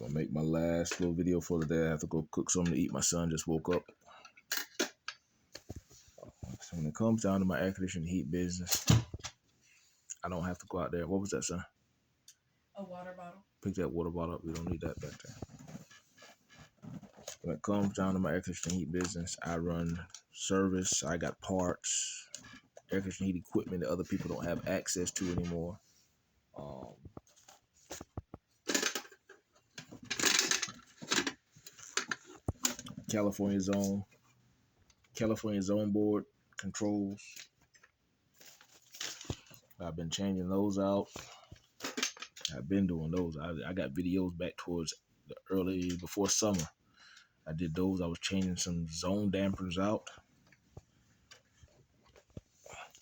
I'm gonna make my last little video for the day. I have to go cook something to eat. My son just woke up. So when it comes down to my air conditioning heat business, I don't have to go out there. What was that, son? A water bottle. Pick that water bottle up. We don't need that back there. When it comes down to my air conditioning heat business, I run service. I got parts, air conditioning heat equipment that other people don't have access to anymore. California zone board controls. I've been changing those out. I've been doing those. I got videos back towards the early before summer. I did those. I was changing some zone dampers out.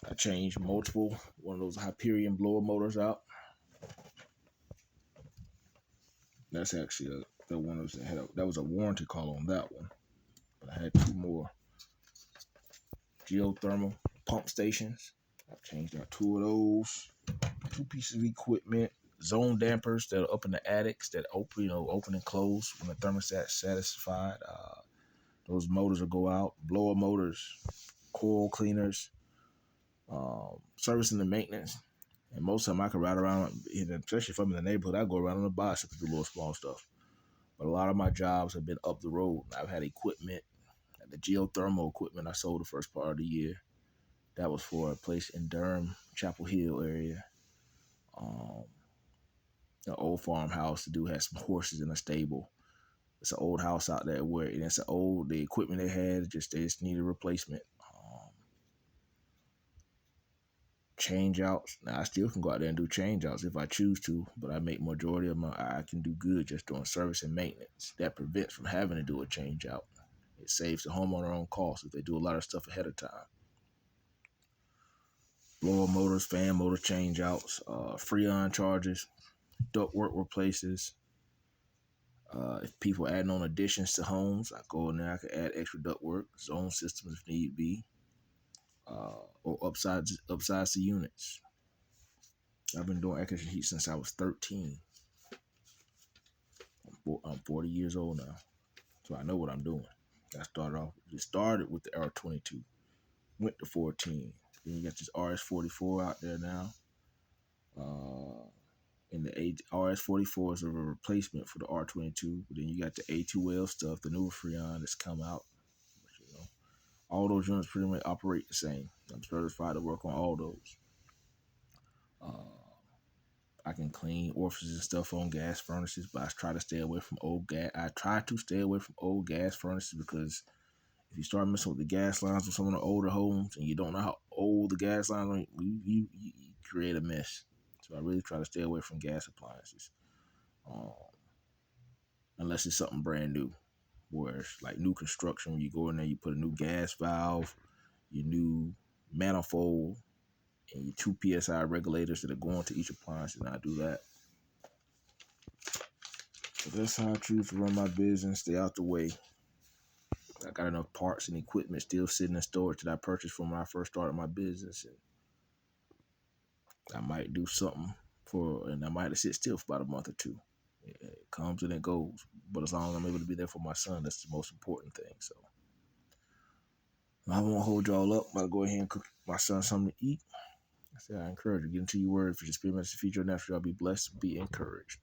I changed one of those Hyperion blower motors out. That's actually the one that was a warranty call on that one. But I had two more geothermal pump stations. I've changed out two of those. Two pieces of equipment. Zone dampers that are up in the attics that open and close when the thermostat's satisfied. Those motors will go out. Blower motors, coil cleaners, servicing and maintenance. And most of them I can ride around, especially if I'm in the neighborhood, I go around on a bicycle to do little small stuff. But a lot of my jobs have been up the road. I've had equipment, the geothermal equipment I sold the first part of the year. That was for a place in Durham, Chapel Hill area. An old farmhouse. The dude had some horses in a stable. It's an old house out there where the equipment they just needed replacement. Change outs. Now I still can go out there and do change outs if I choose to, but I make majority of I can do good just doing service and maintenance. That prevents from having to do a change out. It saves the homeowner on costs if they do a lot of stuff ahead of time. Blower motors, fan motor change outs, Freon charges, ductwork replaces. If people adding on additions to homes, I go in there, I can add extra ductwork, zone systems if need be, or upsize the units. I've been doing air conditioning heat since I was 13. I'm 40 years old now, so I know what I'm doing. I started with the R22, went to 14. Then you got this RS44 out there now. And the RS44 is a replacement for the R22. But then you got the A2L stuff, the newer Freon that's come out. But, all those units pretty much operate the same. I'm certified to work on all those. I can clean orifices and stuff on gas furnaces, but I try to stay away from old gas. I try to stay away from old gas furnaces because if you start messing with the gas lines of some of the older homes and you don't know how old the gas lines are, you create a mess. So I really try to stay away from gas appliances, unless it's something brand new, where it's like new construction. When you go in there, you put a new gas valve, your new manifold, and your 2 PSI regulators that are going to each appliance, and I do that. So that's how I choose to run my business, stay out the way. I got enough parts and equipment still sitting in storage that I purchased from when I first started my business. And I might do something and I might have to sit still for about a month or two. It comes and it goes. But as long as I'm able to be there for my son, that's the most important thing. So I won't hold y'all up. I'll go ahead and cook my son something to eat. I encourage you, get into your word. If you just be a message, feature natural, y'all be blessed, be encouraged.